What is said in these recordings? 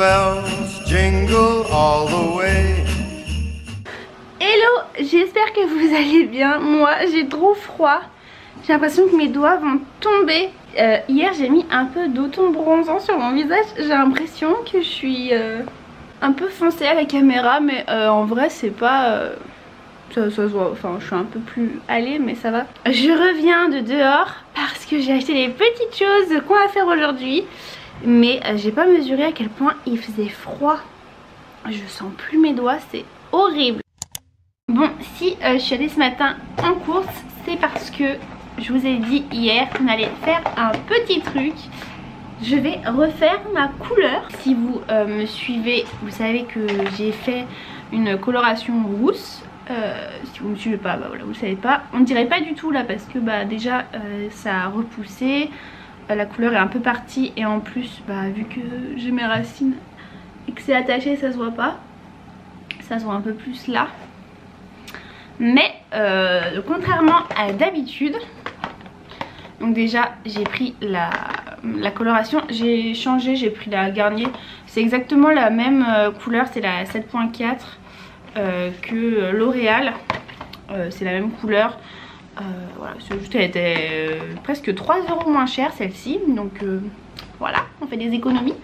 bells jingle all the way. Hello, j'espère que vous allez bien. Moi j'ai trop froid. J'ai l'impression que mes doigts vont tomber. Hier j'ai mis un peu d'automne bronzant sur mon visage. J'ai l'impression que je suis un peu foncée à la caméra. Mais en vrai c'est pas... ça se voit, enfin je suis un peu plus allée mais ça va. Je reviens de dehors parce que j'ai acheté les petites choses qu'on va faire aujourd'hui. Mais j'ai pas mesuré à quel point il faisait froid. Je sens plus mes doigts, c'est horrible. Bon, si je suis allée ce matin en course, c'est parce que je vous ai dit hier qu'on allait faire un petit truc. Je vais refaire ma couleur. Si vous me suivez, vous savez que j'ai fait une coloration rousse. Si vous ne me suivez pas, bah voilà, vous ne savez pas. On ne dirait pas du tout là parce que bah déjà ça a repoussé. La couleur est un peu partie et en plus bah, vu que j'ai mes racines et que c'est attaché, ça se voit pas. Ça se voit un peu plus là. Mais contrairement à d'habitude, donc déjà j'ai pris la coloration, j'ai changé, j'ai pris la Garnier. C'est exactement la même couleur, c'est la 7.4 que L'Oréal. C'est la même couleur. Voilà, c'est juste, elle était presque 3 € moins chère celle-ci. Donc voilà, on fait des économies.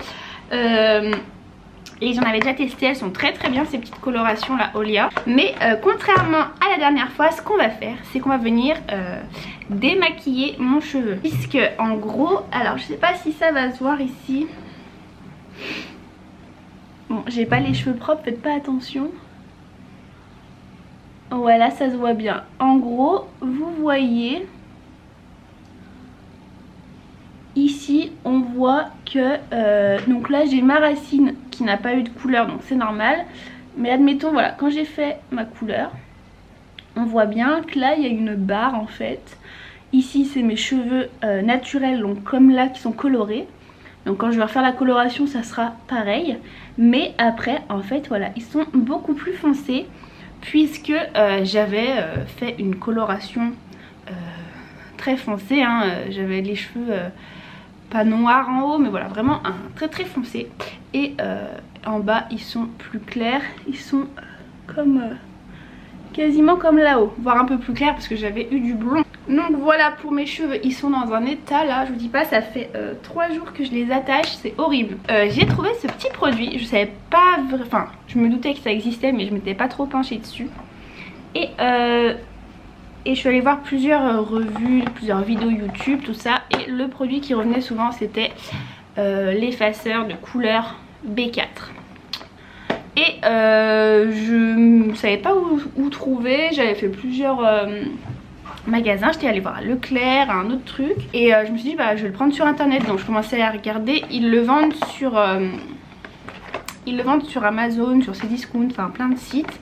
Et j'en avais déjà testé, elles sont très très bien ces petites colorations là Olia. Mais contrairement à la dernière fois, ce qu'on va faire c'est qu'on va venir démaquiller mon cheveu. Puisque en gros, alors je sais pas si ça va se voir ici. Bon, j'ai pas les cheveux propres, faites pas attention. Voilà, ça se voit bien. En gros, vous voyez ici, on voit que donc là j'ai ma racine qui n'a pas eu de couleur, donc c'est normal. Mais admettons, voilà, quand j'ai fait ma couleur, on voit bien que là il y a une barre en fait. Ici c'est mes cheveux naturels, donc comme là, qui sont colorés. Donc quand je vais refaire la coloration, ça sera pareil. Mais après, en fait, voilà, ils sont beaucoup plus foncés. Puisque j'avais fait une coloration très foncée, hein. J'avais les cheveux pas noirs en haut, mais voilà, vraiment un très très foncé. Et en bas ils sont plus clairs, ils sont comme quasiment comme là-haut, voire un peu plus clairs parce que j'avais eu du blond. Donc voilà pour mes cheveux, ils sont dans un état là, je vous dis pas, ça fait 3 jours que je les attache, c'est horrible. J'ai trouvé ce petit produit, je savais pas, enfin je me doutais que ça existait mais je m'étais pas trop penchée dessus. Et je suis allée voir plusieurs revues, plusieurs vidéos YouTube, tout ça. Et le produit qui revenait souvent c'était l'effaceur de couleur B4. Et je ne savais pas où trouver, j'avais fait plusieurs magasins, j'étais allée voir Leclerc, un autre truc. Et je me suis dit bah je vais le prendre sur internet, donc je commençais à regarder. Ils le vendent sur Amazon, sur Cdiscount, enfin plein de sites.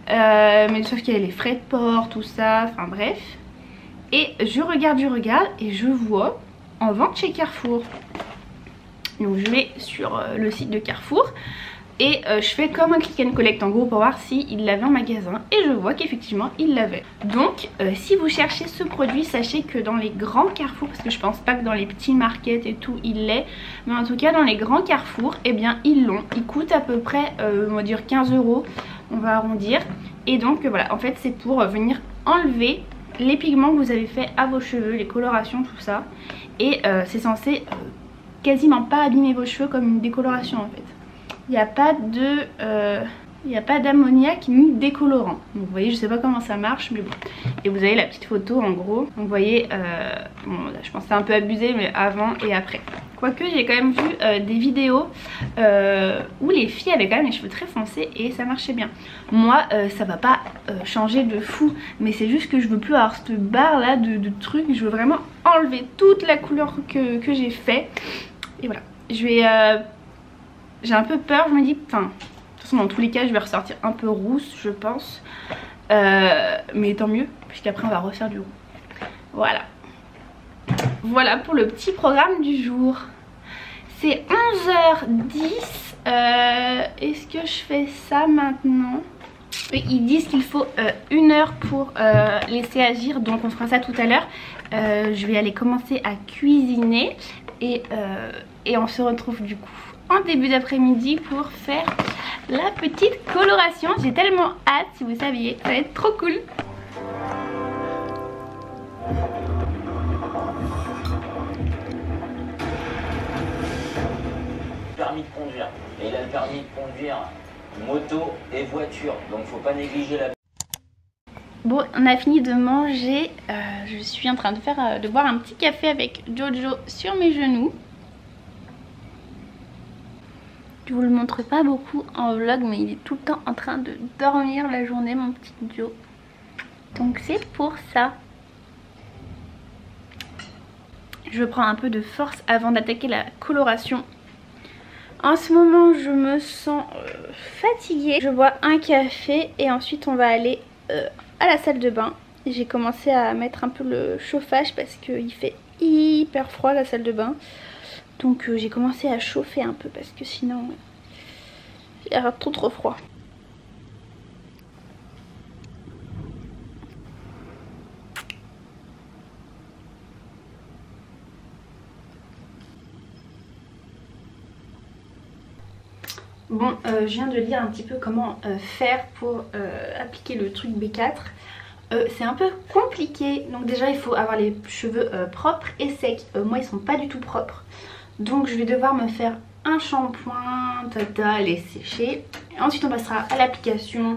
Mais sauf qu'il y a les frais de port, tout ça, enfin bref. Et je regarde et je vois en vente chez Carrefour. Donc je vais sur le site de Carrefour. Et je fais comme un click and collect en gros pour voir s'il l'avait en magasin. Et je vois qu'effectivement il l'avait. Donc si vous cherchez ce produit, sachez que dans les grands Carrefour, parce que je pense pas que dans les petits markets et tout il l'est, mais en tout cas dans les grands Carrefour, eh bien ils l'ont. Il coûte à peu près on va dire 15 €, on va arrondir. Et donc voilà, en fait c'est pour venir enlever les pigments que vous avez fait à vos cheveux, les colorations, tout ça. Et c'est censé quasiment pas abîmer vos cheveux comme une décoloration en fait. Il n'y a pas d'ammoniac ni décolorant. Donc vous voyez, je sais pas comment ça marche, mais bon. Et vous avez la petite photo en gros. Donc vous voyez, bon, là, je pense que c'est un peu abusé, mais avant et après. Quoique j'ai quand même vu des vidéos où les filles avaient quand même les cheveux très foncés et ça marchait bien. Moi ça va pas changer de fou, mais c'est juste que je veux plus avoir cette barre là de trucs. Je veux vraiment enlever toute la couleur que j'ai fait. Et voilà, je vais... j'ai un peu peur, je me dis, enfin, de toute façon dans tous les cas je vais ressortir un peu rousse je pense. Mais tant mieux, puisqu'après on va refaire du roux. Voilà. Voilà pour le petit programme du jour. C'est 11h10. Est-ce que je fais ça maintenant? Oui, ils disent qu'il faut 1 heure pour laisser agir, donc on fera ça tout à l'heure. Je vais aller commencer à cuisiner et on se retrouve du coup en début d'après-midi pour faire la petite coloration. J'ai tellement hâte, si vous saviez, ça va être trop cool. Permis de conduire. Et il a le permis de conduire moto et voiture. Donc faut pas négliger la... Bon, on a fini de manger. Je suis en train de boire un petit café avec Jojo sur mes genoux. Je vous le montre pas beaucoup en vlog, mais il est tout le temps en train de dormir la journée, mon petit Joe. Donc c'est pour ça. Je prends un peu de force avant d'attaquer la coloration. En ce moment, je me sens fatiguée. Je bois un café et ensuite on va aller à la salle de bain. J'ai commencé à mettre un peu le chauffage parce qu'il fait hyper froid la salle de bain. Donc j'ai commencé à chauffer un peu parce que sinon il y aura trop froid. Bon, je viens de lire un petit peu comment faire pour appliquer le truc B4. C'est un peu compliqué. Donc déjà il faut avoir les cheveux propres et secs. Moi ils sont pas du tout propres. Donc je vais devoir me faire un shampoing, les sécher. Ensuite on passera à l'application.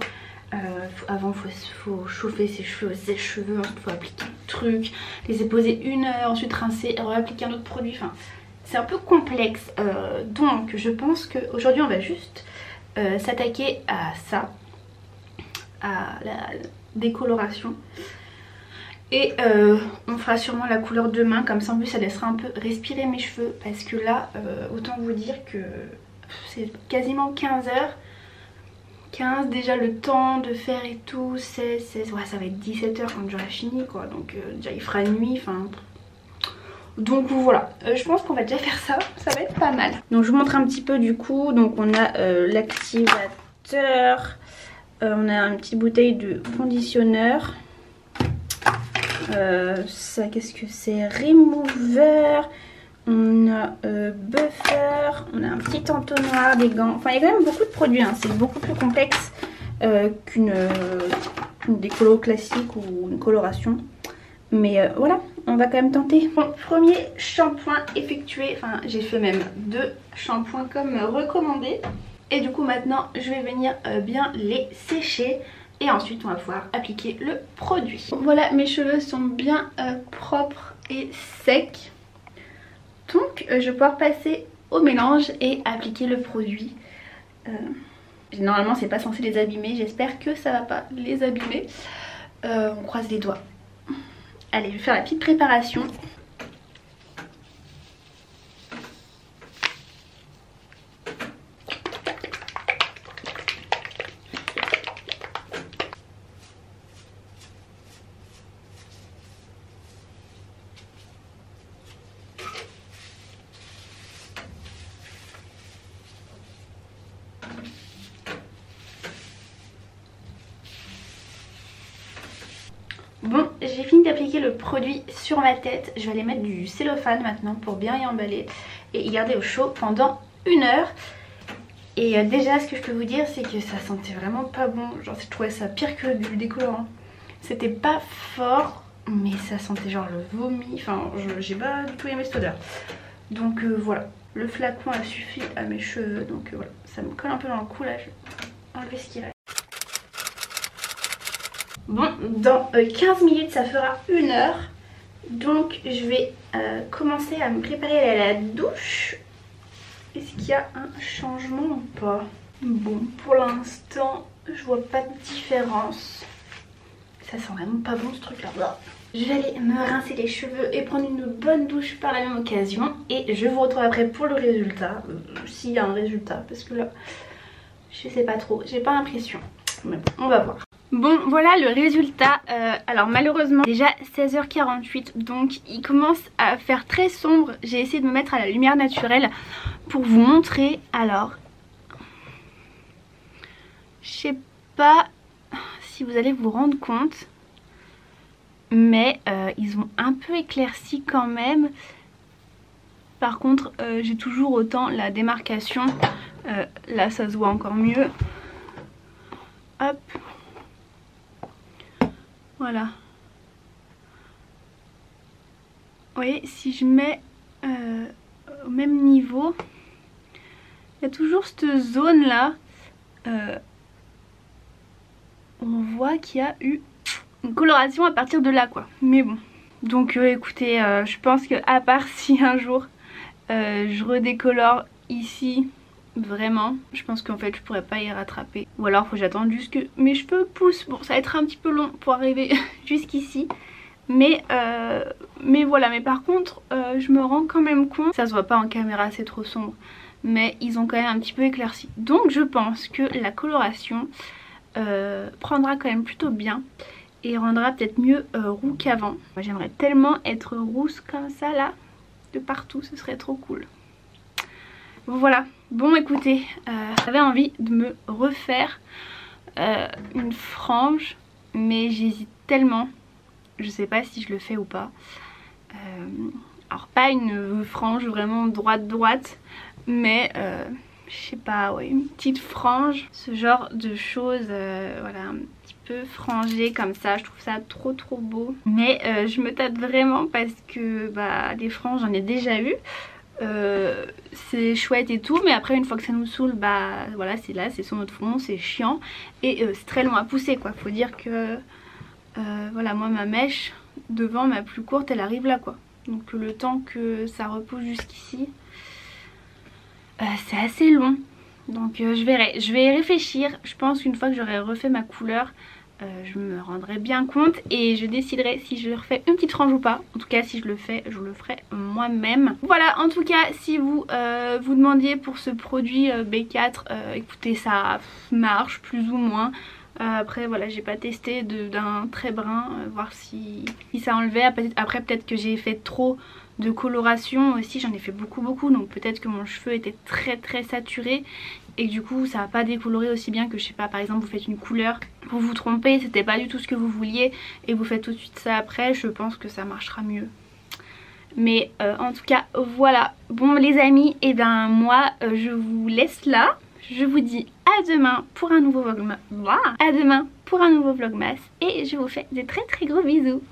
Avant faut chauffer ses cheveux, ensuite faut appliquer le truc, les poser 1 heure, ensuite rincer, appliquer un autre produit. Enfin c'est un peu complexe. Donc je pense qu'aujourd'hui on va juste s'attaquer à ça, à la décoloration. Et on fera sûrement la couleur demain, comme ça en plus ça laissera un peu respirer mes cheveux. Parce que là, autant vous dire que c'est quasiment 15 heures. 15 déjà le temps de faire et tout, 16, ouais ça va être 17 heures quand j'aurai fini quoi. Donc déjà il fera nuit, enfin... Donc voilà, je pense qu'on va déjà faire ça, ça va être pas mal. Donc je vous montre un petit peu du coup, donc on a l'activateur, on a une petite bouteille de conditionneur. Ça qu'est-ce que c'est, remover, on a buffer, on a un petit entonnoir, des gants, enfin il y a quand même beaucoup de produits, hein. C'est beaucoup plus complexe qu'une décolo classique ou une coloration. Mais voilà, on va quand même tenter. Bon, premier shampoing effectué, enfin j'ai fait même 2 shampoings comme recommandé. Et du coup maintenant je vais venir bien les sécher. Et ensuite on va pouvoir appliquer le produit. Voilà, mes cheveux sont bien propres et secs. Donc je vais pouvoir passer au mélange et appliquer le produit. Normalement c'est pas censé les abîmer, j'espère que ça va pas les abîmer. On croise les doigts. Allez, je vais faire la petite préparation. Bon, j'ai fini d'appliquer le produit sur ma tête. Je vais aller mettre du cellophane maintenant pour bien y emballer et y garder au chaud pendant 1 heure. Et déjà ce que je peux vous dire c'est que ça sentait vraiment pas bon. Genre je trouvais ça pire que du décolorant. C'était pas fort mais ça sentait genre le vomi. Enfin j'ai pas du tout aimé cette odeur. Donc voilà, le flacon a suffi à mes cheveux. Donc voilà, ça me colle un peu dans le cou là. Je vais enlever ce qui reste. Bon, dans 15 minutes ça fera 1 heure. Donc je vais commencer à me préparer à la douche. Est-ce qu'il y a un changement ou pas? Bon, pour l'instant je vois pas de différence. Ça sent vraiment pas bon ce truc là. Je vais aller me rincer les cheveux et prendre une bonne douche par la même occasion. Et je vous retrouve après pour le résultat. S'il y a un résultat, parce que là je sais pas trop, j'ai pas l'impression. Mais bon, on va voir. Bon voilà le résultat, alors malheureusement déjà 16h48 donc il commence à faire très sombre. J'ai essayé de me mettre à la lumière naturelle pour vous montrer. Alors je sais pas si vous allez vous rendre compte mais ils ont un peu éclairci quand même. par contre j'ai toujours autant la démarcation. Là ça se voit encore mieux. Hop. Voilà. Vous voyez, si je mets au même niveau, il y a toujours cette zone là. On voit qu'il y a eu une coloration à partir de là quoi. Mais bon. Donc écoutez, je pense que à part si un jour je redécolore ici, vraiment, je pense qu'en fait je pourrais pas y rattraper. Ou alors faut que j'attende juste que mes cheveux poussent. Bon, ça va être un petit peu long pour arriver jusqu'ici. Mais voilà, mais par contre je me rends quand même compte, ça se voit pas en caméra, c'est trop sombre, mais ils ont quand même un petit peu éclairci. Donc je pense que la coloration prendra quand même plutôt bien et rendra peut-être mieux roux qu'avant. Moi j'aimerais tellement être rousse comme ça là, de partout, ce serait trop cool. Voilà, bon écoutez, j'avais envie de me refaire une frange, mais j'hésite tellement. Je sais pas si je le fais ou pas. Alors pas une frange vraiment droite, mais je sais pas, ouais, une petite frange, ce genre de choses, voilà, un petit peu frangé comme ça. Je trouve ça trop beau. Mais je me tâte vraiment parce que bah des franges j'en ai déjà eu. C'est chouette et tout, mais après une fois que ça nous saoule, bah voilà, c'est là, c'est sur notre front, c'est chiant et c'est très long à pousser quoi. Faut dire que voilà, moi ma mèche devant, ma plus courte, elle arrive là quoi. Donc le temps que ça repousse jusqu'ici, c'est assez long. Donc je verrai, je vais réfléchir. Je pense qu'une fois que j'aurai refait ma couleur, je me rendrai bien compte et je déciderai si je refais une petite frange ou pas. En tout cas si je le fais, je le ferai moi-même. Voilà, en tout cas si vous vous demandiez pour ce produit B4, écoutez, ça marche plus ou moins. Après voilà, j'ai pas testé d'un trait brun, voir si ça enlevait. Après peut-être que j'ai fait trop de coloration aussi, j'en ai fait beaucoup donc peut-être que mon cheveu était très saturé et que du coup ça va pas décolorer aussi bien que je sais pas, par exemple vous faites une couleur, vous vous trompez, c'était pas du tout ce que vous vouliez et vous faites tout de suite ça après, je pense que ça marchera mieux. Mais en tout cas voilà, bon les amis, et ben moi je vous laisse là. Je vous dis à demain pour un nouveau vlogmas. À demain pour un nouveau vlogmas. Et je vous fais de très gros bisous.